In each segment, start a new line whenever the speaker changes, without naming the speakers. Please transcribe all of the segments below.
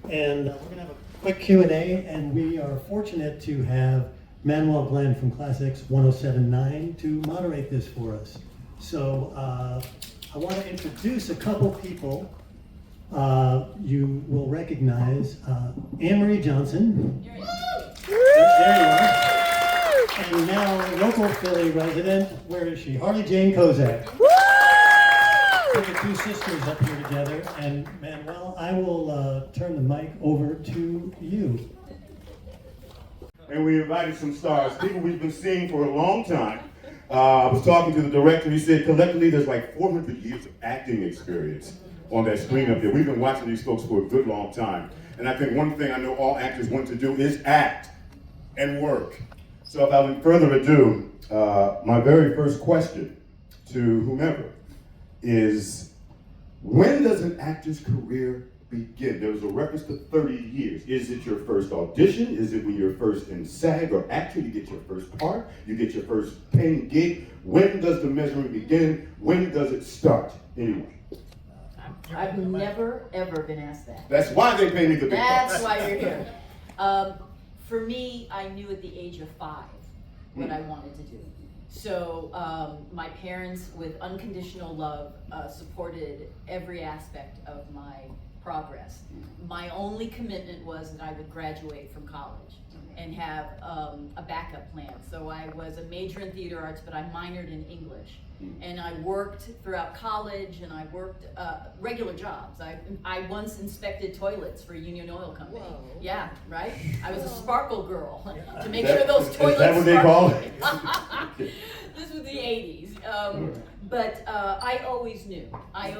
And we're going to have a quick Q&A, and we are fortunate to have Manuel Glenn from Classics 1079 to moderate this for us. So I want to introduce a couple people you will recognize. Anne-Marie Johnson. There you are. And now local Philly resident, where is she? Harley Jane Kozak. Put the two sisters up here together, and Manuel, I will turn the mic over to you.
And we invited some stars, people we've been seeing for a long time. I was talking to the director, he said collectively there's like 400 years of acting experience on that screen up there. We've been watching these folks for a good long time. And I think one thing I know all actors want to do is act and work. So without further ado, my very first question to whomever is, when does an actor's career begin? There was a reference to 30 years. Is it your first audition? Is it when you're first in SAG or actor? You get your first part? You get your first paying gig? When does the measuring begin? When does it start? Anyone?
I've never, ever been asked that.
That's why they pay me the big bucks.
That's why you're here. For me, I knew at the age of 5 what I wanted to do. So my parents, with unconditional love, supported every aspect of my progress. My only commitment was that I would graduate from college and have a backup plan. So I was a major in theater arts, but I minored in English. And I worked throughout college, and I worked regular jobs. I once inspected toilets for Union Oil Company. Whoa. Yeah, right? I was a sparkle girl to make sure those toilets.
Is that what they call it?
This was the 80s. But I always knew that I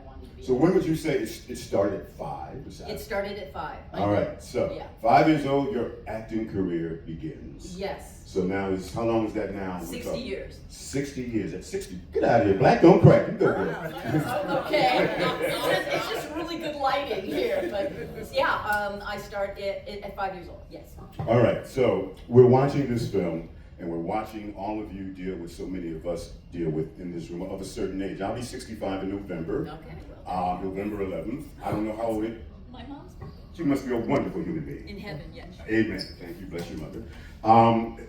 wanted to be.
So when would you say it started at 5?
It started at 5.
All right, so
yeah.
5 years old, your acting career begins.
Yes.
So now how long is that now?
60 years.
60 years. At 60, get out of here. Black don't crack. You go there.
Okay. It's just really good lighting here. But yeah, I started at 5 years old. Yes.
All right. So we're watching this film, and we're watching all of you deal with so many of us deal with in this room of a certain age. I'll be 65 in November.
Okay.
November 11th. I don't know how old it is.
My mom's birthday.
She must be a wonderful human being.
In heaven, yes.
Amen. Thank you. Bless your mother.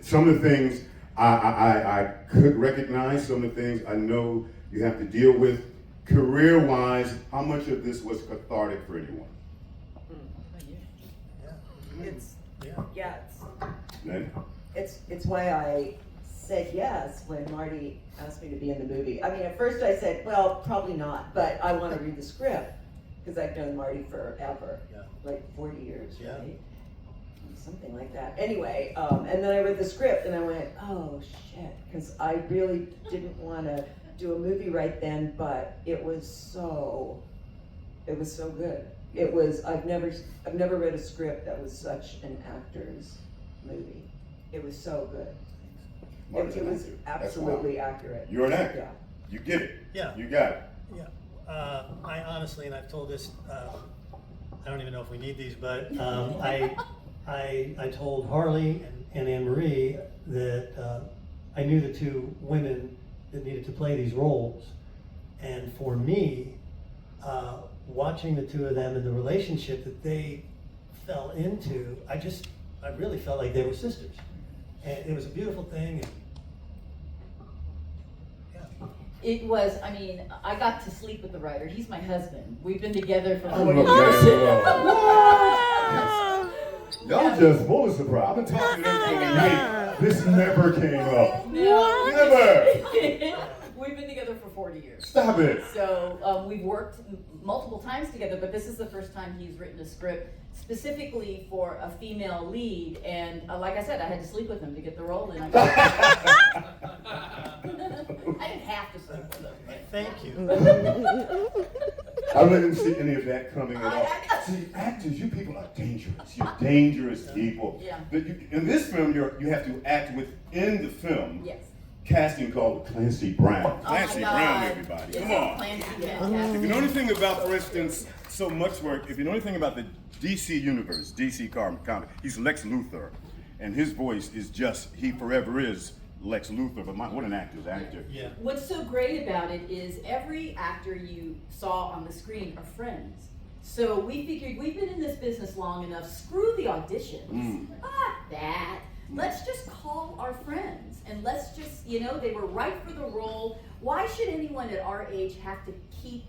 Some of the things I could recognize, some of the things I know you have to deal with career-wise. How much of this was cathartic for anyone?
It's why I said yes when Marty asked me to be in the movie. I mean, at first I said, well, probably not, but I want to read the script because I've known Marty forever, like 40 years, right? Something like that. Anyway, and then I read the script and I went, oh shit, because I really didn't want to do a movie right then, but it was so good. It was, I've never read a script that was such an actor's movie. It was so good. It was absolutely accurate.
You're an actor.
Yeah.
You get it.
Yeah.
You got it.
Yeah. I honestly, and I've told this, I don't even know if we need these, but I told Harley and Anne-Marie that I knew the two women that needed to play these roles. And for me, watching the two of them and the relationship that they fell into, I really felt like they were sisters. And it was a beautiful thing. And,
It was, I mean, I got to sleep with the writer. He's my husband. We've been together for 40
Okay.
years.
Y'all just full of surprise. I've been talking to them for a minute. This never came up.
No.
Never.
We've been together for 40 years.
Stop it.
So we've worked multiple times together, but this is the first time he's written a script specifically for a female lead. And like I said, I had to sleep with him to get the role. And I didn't have to sleep with him.
thank you.
I didn't see any of that coming at all. See, actors, you people are dangerous. You're dangerous people.
Yeah.
But in this film, you have to act within the film.
Yes.
Casting called Clancy Brown. Clancy
God.
Brown, everybody.
Yes,
Come on.
Clancy,
If
fantastic.
you know anything about, for instance, so much work, if you know anything about the DC universe, DC comic, he's Lex Luthor. And his voice is just, he forever is Lex Luthor. But what an actor's actor.
Yeah.
What's so great about it is every actor you saw on the screen are friends. So we figured we've been in this business long enough, screw the auditions. That. Let's just call our friends and let's just, they were right for the role. Why should anyone at our age have to keep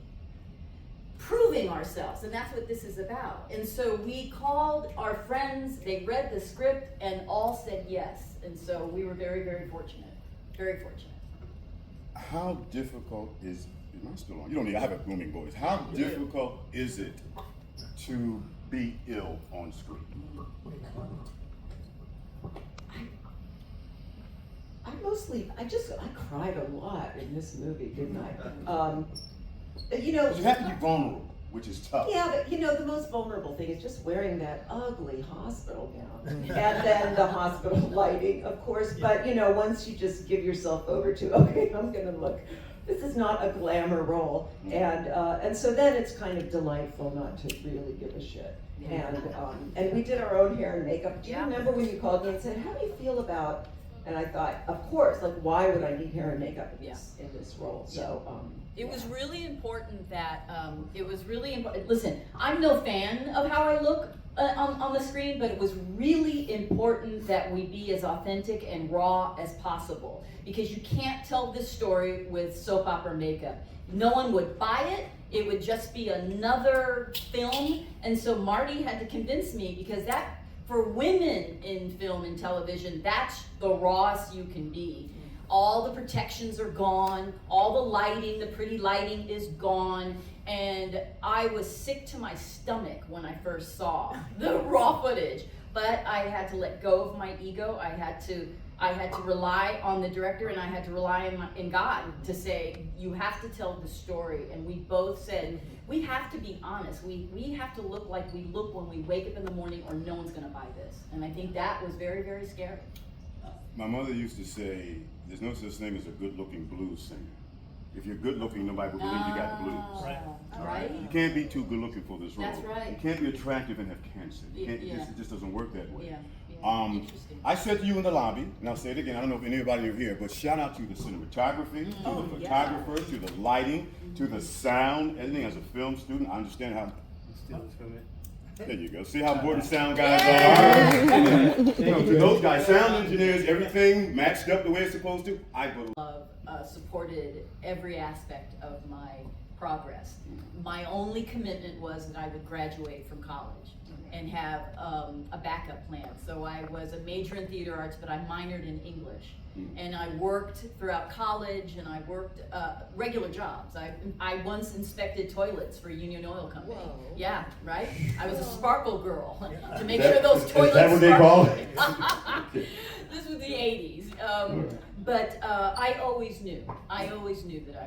proving ourselves? And that's what this is about. And so we called our friends, they read the script and all said yes. And so we were very, very fortunate. Very fortunate.
How difficult is, am I still on? You don't need, I have a booming voice. How difficult is it to be ill on screen?
I cried a lot in this movie, didn't I?
But you have to be vulnerable, which is tough.
Yeah, but the most vulnerable thing is just wearing that ugly hospital gown. And then the hospital lighting, of course, but once you just give yourself over to, okay, I'm gonna look, this is not a glamour role. And so then it's kind of delightful not to really give a shit. And we did our own hair and makeup. Do you remember when you called me and said, how do you feel about, and I thought, of course, like why would I need hair and makeup in this role? So
it was really important that, listen, I'm no fan of how I look on the screen, but it was really important that we be as authentic and raw as possible, because you can't tell this story with soap opera makeup. No one would buy it. It would just be another film. And so Marty had to convince me, because that, for women in film and television, that's the rawest you can be. All the protections are gone, all the lighting, the pretty lighting is gone, and I was sick to my stomach when I first saw the raw footage. But I had to let go of my ego. I had to rely on the director, and I had to rely in God to say, you have to tell the story. And we both said, we have to be honest. We have to look like we look when we wake up in the morning, or no one's gonna buy this. And I think that was very, very scary.
My mother used to say, there's no such thing as a good-looking blues singer. If you're good-looking, nobody will believe you got the blues.
Right.
You can't be too good-looking for this role.
That's right.
You can't be attractive and have cancer. It just doesn't work that way.
Interesting.
I said to you in the lobby, and I'll say it again, I don't know if anybody are here, but shout out to the cinematography, to the photographers, to the lighting, to the sound, everything. As a film student, I understand how... There you go. See how important sound guys are? To those guys, sound engineers, everything matched up the way it's supposed to.
Supported every aspect of my progress. My only commitment was that I would graduate from college and have a backup plan. So I was a major in theater arts, but I minored in English. And I worked throughout college, and I worked regular jobs. I once inspected toilets for Union Oil Company.
Whoa.
Yeah, right? I was a sparkle girl to make sure those toilets
Is that what they call it?
This was the 80s. But I always knew that I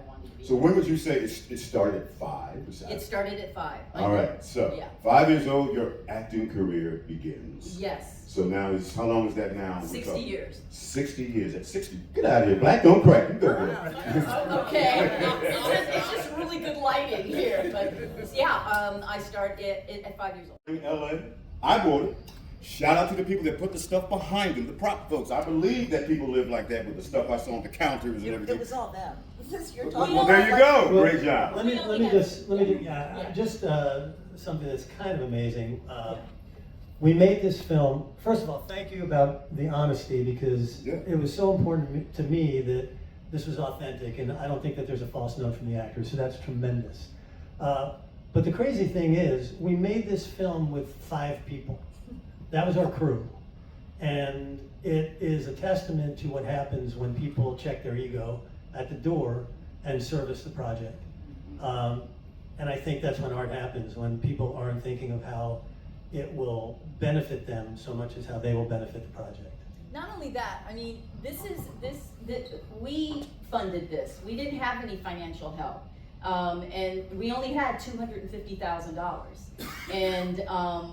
wanted to be.
So when would you say it started at 5?
It started at 5.
All right, so 5 years old, your acting career begins.
Yes.
So now how long is that now?
60 years.
60 years. At 60, get out of here. Black don't crack. You go there.
Okay. It's just really good lighting here. But I started at 5 years old.
In LA, I bought it. Shout out to the people that put the stuff behind them, the prop folks. I believe that people live like that with the stuff I saw on the counters and everything.
it was all them. You're
Well,
talking
there you go.
Well,
Great job.
Let me just something that's kind of amazing. We made this film. First of all, thank you about the honesty, because it was so important to me that this was authentic, and I don't think that there's a false note from the actors, so that's tremendous. But the crazy thing is, we made this film with 5 people. That was our crew. And it is a testament to what happens when people check their ego at the door and service the project. And I think that's when art happens, when people aren't thinking of how it will benefit them so much as how they will benefit the project.
Not only that, I mean, we funded this. We didn't have any financial help. And we only had $250,000. And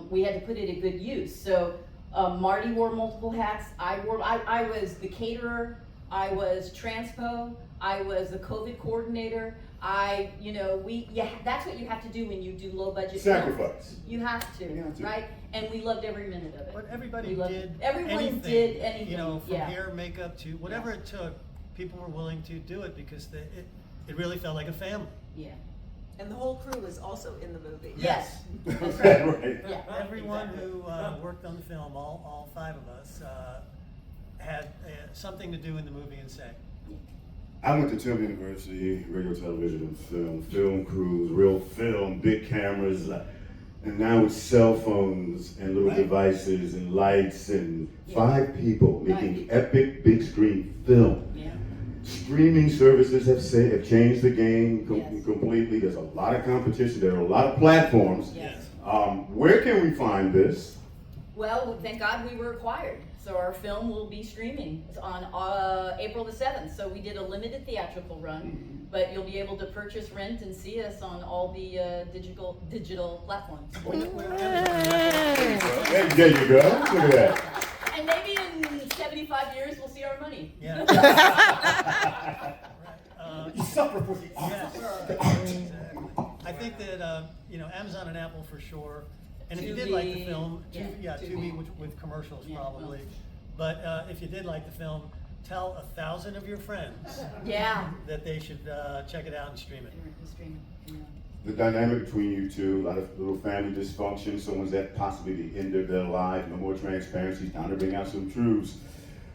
we had to put it to good use. So Marty wore multiple hats. I was the caterer. I was transpo. I was the COVID coordinator. That's what you have to do when you do low budget
Sacrifice.
films. You have to, right? And we loved every minute of it.
But everybody
We loved
did
it. Everyone
anything,
did anything.
you know, from
yeah.
hair, makeup to whatever it took. People were willing to do it because it really felt like a family.
Yeah.
And the whole crew is also in the movie.
Yes.
Is that right?
Yeah.
Everyone who worked on the film, all 5 of us, had something to do in the movie and say.
I went to Temple University, radio, television, and film crews, real film, big cameras, and now with cell phones and little devices and lights and 5 people making epic big screen film.
Yeah.
Streaming services have changed the game completely. There's a lot of competition. There are a lot of platforms.
Yes.
Where can we find this?
Well, thank God we were acquired. So our film will be streaming on April the 7th. So we did a limited theatrical run, but you'll be able to purchase, rent, and see us on all the digital platforms.
There you go. Look at that.
And maybe in 75 years we'll see our money.
Yeah.
You suffer for the art.
Yes, exactly. I think that Amazon and Apple for sure. And if you did like the film, Tubi, which with commercials probably. But if you did like the film, tell 1,000 of your friends that they should check it out and stream it.
The dynamic between you two, a lot of little family dysfunction, someone's at possibly the end of their life, no more transparency, it's time to bring out some truths.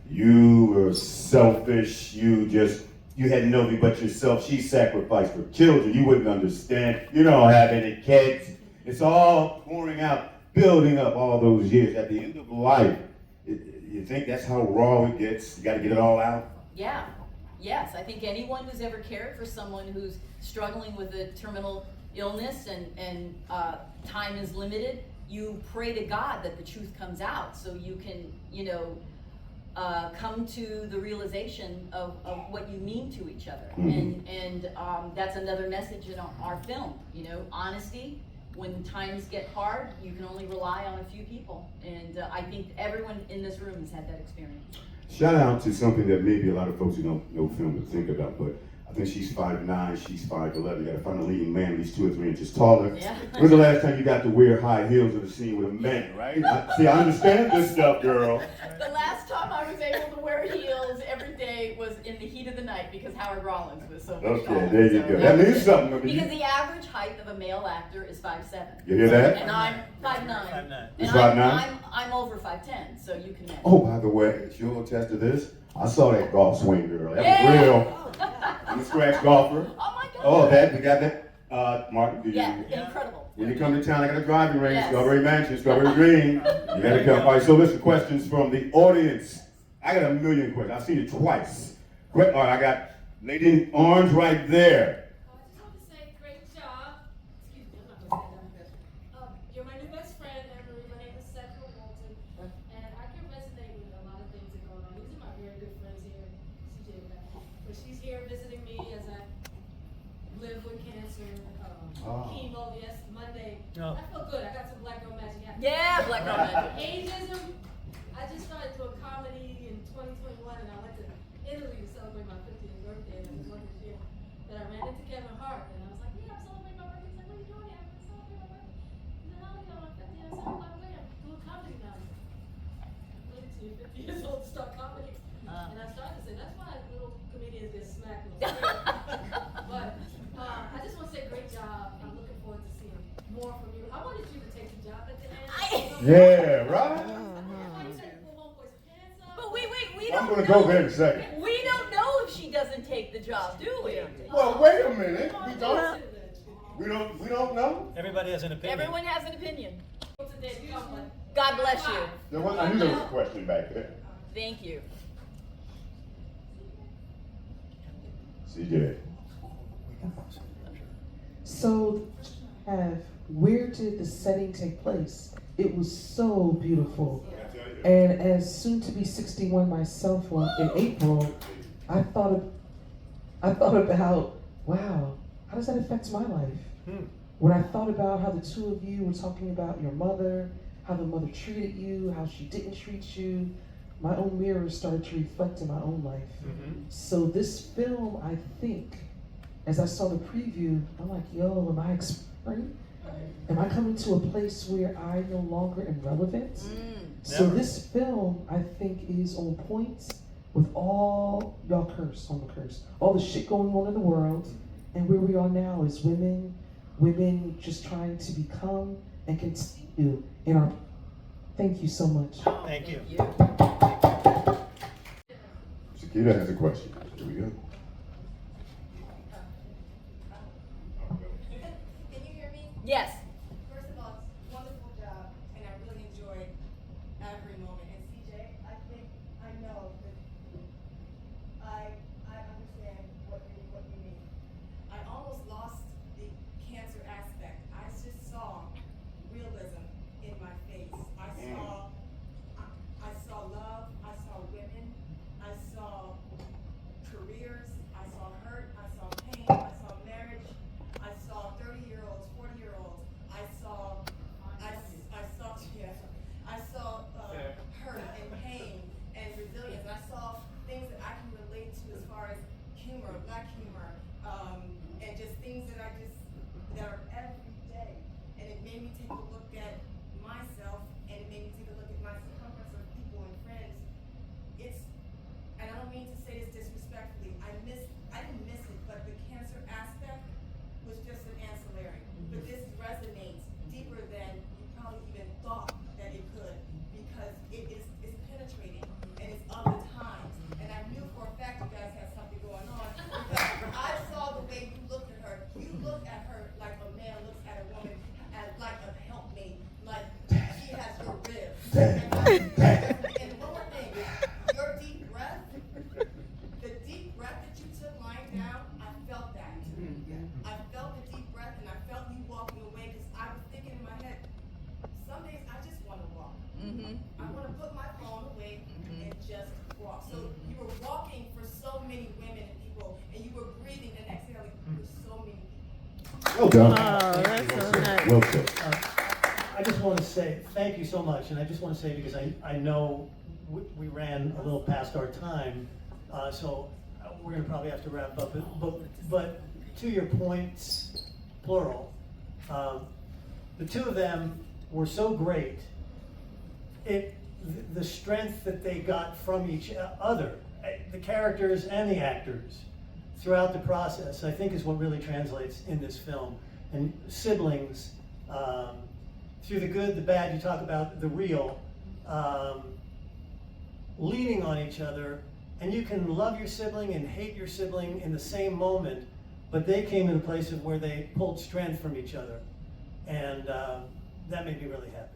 You were selfish, you had nobody but yourself. She sacrificed for children, you wouldn't understand. You don't have any kids. It's all pouring out, building up all those years. At the end of life, you think that's how raw it gets? You gotta get it all out?
Yeah, yes. I think anyone who's ever cared for someone who's struggling with a terminal illness and time is limited, you pray to God that the truth comes out so you can, come to the realization of what you mean to each other.
Mm-hmm.
And that's another message in our film, honesty. When times get hard, you can only rely on a few people. And I think everyone in this room has had that experience.
Shout out to something that maybe a lot of folks who don't know film would think about, but I think she's 5'9", she's 5'11". You gotta find a leading man at least 2 or 3 inches taller.
Yeah.
When's the last time you got to wear high heels in a scene with a man, right? I understand this stuff, girl.
The last time I was able to wear heels every day was in the heat of the night because Howard Rollins was so much
Okay,
taller.
there you go. That means something.
Because the average height of a male actor is 5'7".
You hear that?
And I'm 5'9".
5'9".
You're
And
5'9"?
I'm over 5'10", so you can imagine.
Oh, by the way, she'll attest to this. I saw that golf swing, girl. That was
Yeah.
real. I'm a scratch golfer.
Oh my God.
Oh, we got that. Mark, do you?
Incredible.
When you come to town, I got a driving range,
Yes.
Strawberry Mansion, Strawberry Green. You gotta come. All right, so listen, questions from the audience. I got a million questions. I've seen it twice. All right, I got lady in orange right there.
I just want to say, great job. Excuse me, I'm not going to say that. You're my new best friend, Emily. My name is Seth Walton, and I can resonate with a lot of things that go on. These are my very good friends here, CJ and Beth. But she's here visiting me as I live with cancer, chemo, yes, Monday.
Oh.
I feel good. I got some Black Girl Magic happening.
Yeah, Black Girl Magic.
Ageism. I just started doing comedy in 2021, and I went to Italy to celebrate my 50th birthday, and it was one this year that I ran into Kevin Hart, and I was like, yeah, I'm celebrating my birthday. He's like, what are you doing here? I'm celebrating my birthday. He said, oh, you know, my 50th. I said, oh, by the way, I'm doing comedy now. Waiting till you're 50 years old to start comedy. And I started to say, that's why little comedians get smacked in the face. But I just want to say, great job. I'm looking forward to seeing more from you. I wanted you to take the job at the end.
Yeah, right?
But we
I'm
don't
gonna
know.
go there in a second.
We don't know if she doesn't take the job, do we?
Well, wait a minute. We don't know?
Everybody has an opinion.
Everyone has an opinion.
Today,
God bless you.
I knew there was a question back there.
Thank you.
CJ.
So, where did the setting take place? It was so beautiful. And as soon to be 61 myself in April, I thought about, wow, how does that affect my life? When I thought about how the two of you were talking about your mother, how the mother treated you, how she didn't treat you, my own mirror started to reflect in my own life. So this film, I think, as I saw the preview, I'm like, yo, am I expiring? Am I coming to a place where I no longer am relevant? So
Never.
this film, I think, is on point with all y'all all the shit going on in the world, and where we are now as women, women just trying to become and continue in our. Thank you so much.
Thank you.
Shakira has a question. Here we go.
Can you hear me?
Yes.
First of all, it's a wonderful job, and I really enjoyed every moment. And CJ, I think I know that I understand what you mean. I almost lost the cancer aspect. I just saw realism in my face. I saw love. I saw women. I saw careers. I saw hurt. I saw pain. I saw marriage. I saw 30-year-olds, 40-year-olds. I saw hurt and pain and resilience. And I saw things that I can relate to as far as humor, black humor, and just things that are every day. And it made me take a look at myself, and it made me take a look at my circumference of people and friends. And I don't mean to say this disrespectfully, I didn't miss it, but the cancer aspect was just an ancillary. But this resonates deeper than you probably even thought that it could, because it's penetrating and it's of the times. And I knew for a fact you guys had something going on, because I saw the way you looked at her. You look at her like a man looks at a woman, as like a helpmate, like she has your ribs. And one more thing, your deep breath, the deep breath that you took lying down, I felt that. I felt the deep breath, and I felt you walking away, because I was thinking in my head, some days I just want to walk. I want to put my phone away and just walk. So you were walking for so many women and people, and you were breathing and exhaling for so many people.
Well done.
Oh, that's so nice.
Well said.
I just want to say thank you so much, and I just want to say, because I know we ran a little past our time, so we're going to probably have to wrap up. But to your points, plural, the two of them were so great. The strength that they got from each other, the characters and the actors, throughout the process, I think is what really translates in this film. And siblings, through the good, the bad, you talk about the real, leaning on each other, and you can love your sibling and hate your sibling in the same moment, but they came in a place of where they pulled strength from each other, and that made me really happy.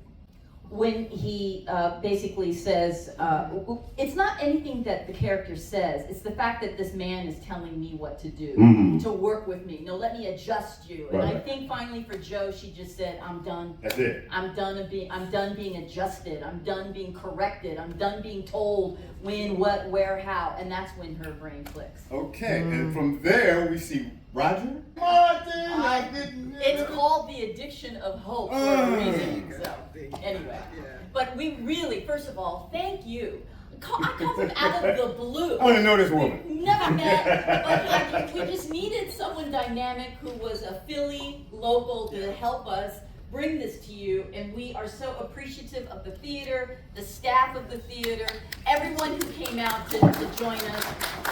When he basically says, it's not anything that the character says, it's the fact that this man is telling me what to do, to work with me. No, let me adjust you. And I think finally for Joe, she just said, I'm done.
That's it.
I'm done being adjusted. I'm done being corrected. I'm done being told when, what, where, how. And that's when her brain clicks.
Okay, and from there we see Roger. Martin!
It's called The Addiction of Hope for a reason. So, anyway. But we really, first of all, thank you. I come from out of the blue.
I want to know this woman.
We've never met, but we just needed someone dynamic who was a Philly local to help us bring this to you, and we are so appreciative of the theater, the staff of the theater, everyone who came out to join us,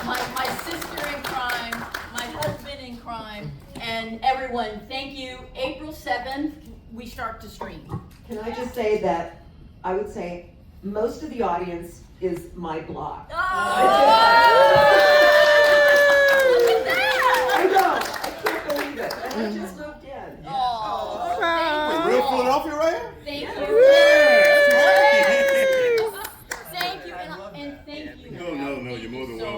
my sister in crime, my husband in crime, and everyone, thank you. April 7th, we start to stream.
Can I just say that I would say most of the audience is my block.
Look at that!
I know, I can't believe it. And I just moved in.
Oh,
Wait,
thank
real
you.
Philadelphia right here?
Thank you.
Yeah, that's right.
Thank you, and thank you.
No, you're more than welcome.